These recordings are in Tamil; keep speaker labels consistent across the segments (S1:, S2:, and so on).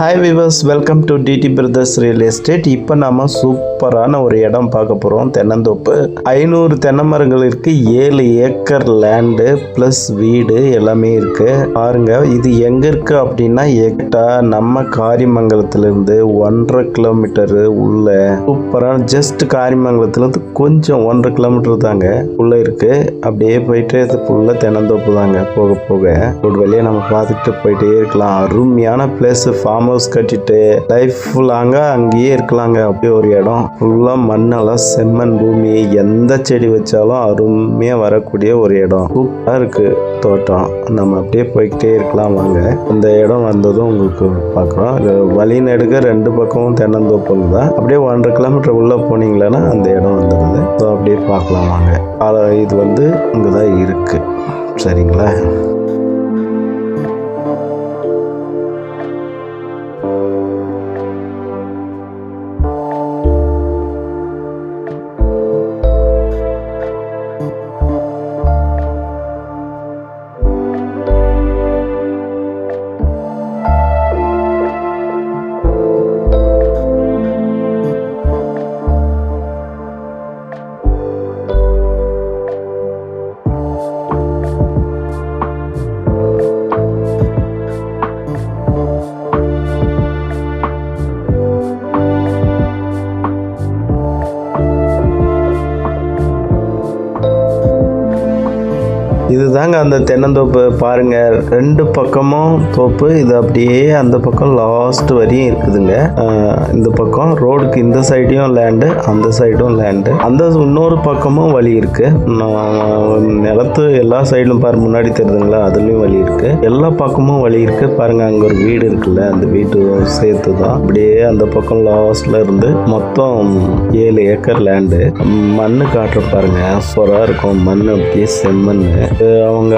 S1: Hi viewers, welcome to DD Brothers Real Estate. இப்போ நாம சூப்பரான ஒரு இடம் பார்க்க போகிறோம். தென்னந்தோப்பு 500 தென்னை மரங்கள் இருக்குது. 7 ஏக்கர் லேண்டு ப்ளஸ் வீடு எல்லாமே இருக்குது. பாருங்க, இது எங்கே இருக்குது அப்படின்னா நம்ம காரியமங்கலத்திலேருந்து 1.5 கிலோமீட்டரு உள்ள சூப்பரான ஜஸ்ட் காரியமங்கலத்துலேருந்து கொஞ்சம் 1.5 கிலோமீட்டர் தாங்க உள்ளே இருக்குது. அப்படியே போயிட்டு இது ஃபுல்லாக தென்னந்தோப்பு தாங்க. போக போக ஒரு வழியாக நம்ம பார்த்துக்கிட்டு போயிட்டே இருக்கலாம். அருமையான பிளேஸ். ஃபார்ம் ஹவுஸ் கட்டிட்டு லைஃப் ஃபுல்லாங்க அங்கேயே இருக்கலாங்க. அப்படியே ஒரு இடம் ஃபுல்லா மண்ணெல்லாம் செம்மண் பூமி, எந்த செடி வச்சாலும் அருமையா வரக்கூடிய ஒரு இடம். சூப்பரா இருக்கு தோட்டம். நம்ம அப்படியே போய்கிட்டே இருக்கலாம் வாங்க. இந்த இடம் வந்ததும் உங்களுக்கு பார்க்குறோம். வழி நெடுக்க 2 பக்கமும் தென்னந்தோப்புங்க தான். அப்படியே 1.5 கிலோமீட்டர் உள்ள போனீங்களன்னா அந்த இடம் வந்துடுது. ஸோ அப்படியே பார்க்கலாம் வாங்க. இது வந்து இங்கதான் இருக்கு. சரிங்களா? இதுதாங்க அந்த தென்னந்தோப்பு. பாருங்க, 2 பக்கமும் தோப்பு. இது அப்படியே அந்த பக்கம் லாஸ்ட் வரையும் இருக்குதுங்க. இந்த பக்கம் ரோடுக்கு இந்த சைடையும் லேண்டு, அந்த சைடும் லேண்டு. அந்த இன்னொரு பக்கமும் வழி இருக்கு. நிலத்து எல்லா சைடும் பாரு, முன்னாடி தெரியுதுங்களா, அதுலயும் வழி இருக்கு. எல்லா பக்கமும் வழி இருக்கு. பாருங்க, அங்க ஒரு வீடு இருக்குல்ல, அந்த வீட்டு சேர்த்து தான். அப்படியே அந்த பக்கம் லாஸ்ட்ல இருந்து மொத்தம் 7 ஏக்கர் லேண்டு. மண்ணு காட்டுற பாருங்க, சூப்பரா இருக்கும். மண் அப்படியே செம்மண்ணு. அவங்க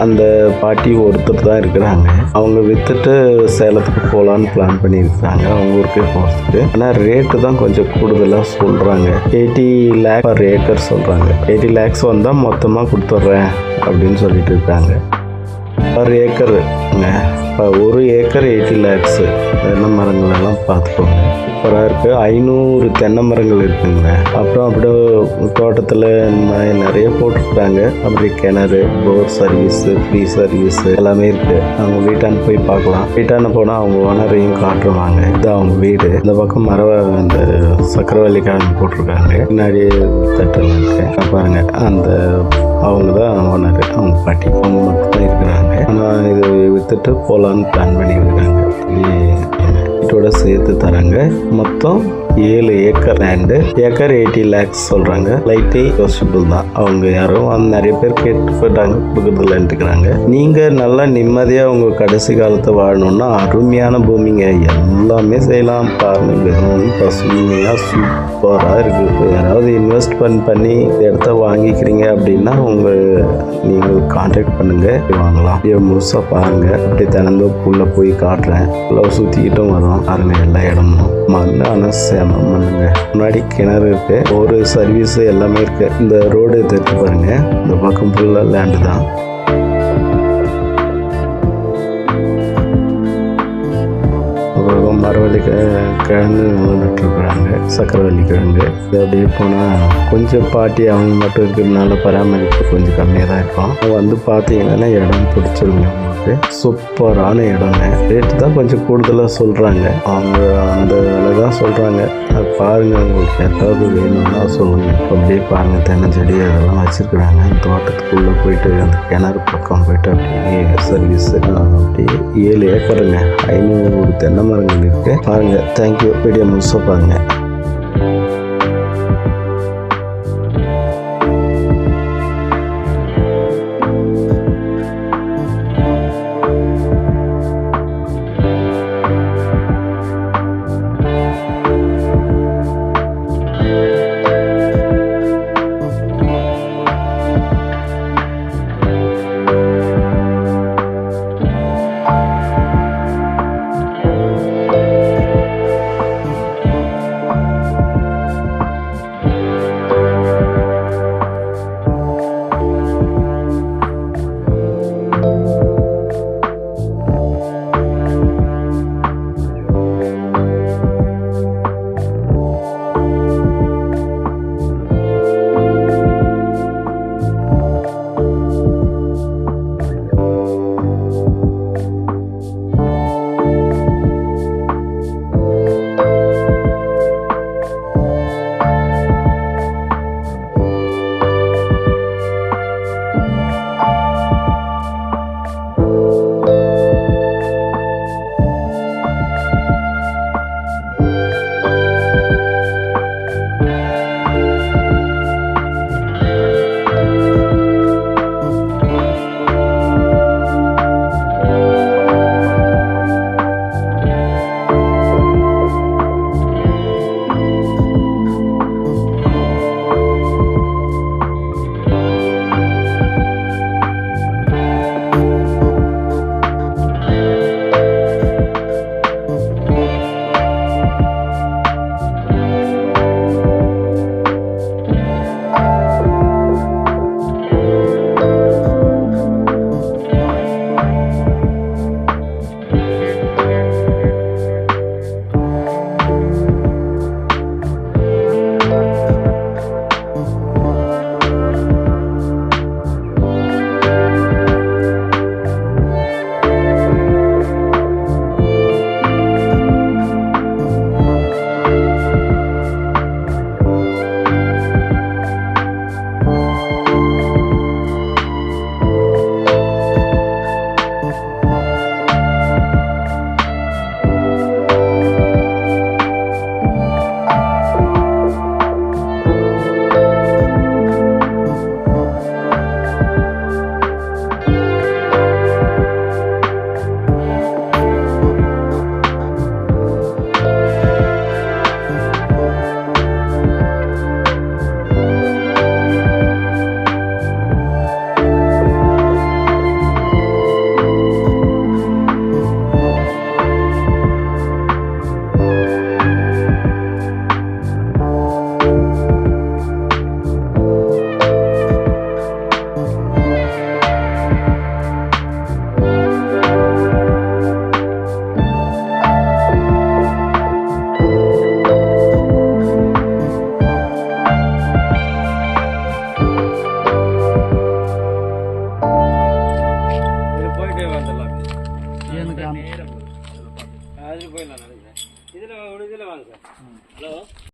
S1: அந்த பாட்டி ஒருத்தர் தான் இருக்கிறாங்க. அவங்க வித்துட்டு சேலத்துக்கு போகலான்னு பிளான் பண்ணியிருக்கிறாங்க, அவங்க ஊருக்கே போகிறதுக்கு. ஆனால் ரேட்டு தான் கொஞ்சம் கூடுதலாக சொல்கிறாங்க. 80 லேக் பர் ஏக்கர் சொல்கிறாங்க. 80 லேக்ஸ் வந்தால் மொத்தமாக கொடுத்துட்றேன் அப்படின்னு சொல்லிட்டு இருக்காங்க. பர் ஏக்கருங்க. இப்போ 1 ஏக்கர் 80 லேக்ஸு. தென்னை மரங்கள் எல்லாம் பார்த்துக்கோங்க, சூப்பராக இருக்குது. 500 தென்னை மரங்கள் இருக்குங்க. அப்புறம் அப்படியே தோட்டத்தில் நிறைய போட்டிருக்காங்க. அப்படி கிணறு, போர் சர்வீஸு, ஃப்ரீ சர்வீஸு எல்லாமே இருக்குது. அவங்க வீட்டான போய் பார்க்கலாம். வீட்டான போனால் அவங்க ஓனரையும் காட்டுருவாங்க. இது அவங்க வீடு. இந்த பக்கம் அந்த சக்கரவள்ளி கிழங்கு போட்டிருக்காங்க. பின்னாடி தட்டெல்லாம் இருக்கு பாருங்க. அந்த அவங்க தான் ஓனர், அவங்க பாட்டி. அவங்க மட்டும்தான் இருக்கிறாங்க. ஆனால் இது வித்துட்டு போகலான்னு பிளான் பண்ணியிருக்காங்க. வீட்டோட சேர்த்து தராங்க. மொத்தம் 7 ஏக்கர் லேண்டு. ஏக்கர் 80 லேக்ஸ் சொல்கிறாங்க. லைட்டே யோசிபிள் தான். அவங்க யாரும் நிறைய பேர் கேட்டு போயிட்டாங்க, கொடுக்குறதுலன்ட்டுக்கிறாங்க. நீங்கள் நல்லா நிம்மதியாக உங்கள் கடைசி காலத்தை வாழணுன்னா அருமையான பூமிங்க. எல்லாமே செய்யலாம். பாருங்கள், வெறும் பசுமையாக சூப்பராக இருக்குது. யாராவது இன்வெஸ்ட் பண்ணி இடத்த வாங்கிக்கிறீங்க அப்படின்னா நீங்கள் கான்டாக்ட் பண்ணுங்கள், வாங்கலாம். அப்படியே முழுசாக பாருங்கள். அப்படியே தினந்தோப்புக்குள்ளே போய் காட்டுறேன். ஃபுல்லாக சுற்றிக்கிட்டும் வரும். பாருங்கள், எல்லா இடமும் மண். ஆனால் சேம மண்ணுங்க. முன்னாடி கிணறு இருக்கு, ஒரு சர்வீஸ் எல்லாமே இருக்கு. இந்த ரோடு தெரிஞ்சு பாருங்க, இந்த பக்கம் ஃபுல்லாக லேண்டு தான். மரவள்ளி கிழங்கு நட்டுருக்குறாங்க, சக்கரவள்ளி கிழங்கு. இது அப்படியே போனால் கொஞ்சம் பாட்டி அவங்க மட்டும் இருக்கிறதுனால பராமரிப்பு கொஞ்சம் கம்மியாக தான் இருக்கும். வந்து பார்த்தீங்கன்னா இடம் பிடிச்சிருங்க உங்களுக்கு. சூப்பரான இடங்க. ரேட்டு தான் கொஞ்சம் கூடுதலாக சொல்கிறாங்க. அவங்க அந்த விலை தான் சொல்கிறாங்க. அது பாருங்கள், உங்களுக்கு எதாவது வேணும்னா சொல்லுங்கள். அப்படியே பாருங்கள், தென்னஞ்செடி அதெல்லாம் வச்சுருக்குறாங்க. தோட்டத்துக்குள்ளே போயிட்டு அந்த கிணறு பக்கம் போயிட்டு அப்படியே சர்வீஸ். அப்படியே 7 ஏக்கருங்க. 500 தென்னை மரங்கள் இருக்கு. பாருங்க. தேங்க்யூ. வீடியோ முழுசாக பாருங்க.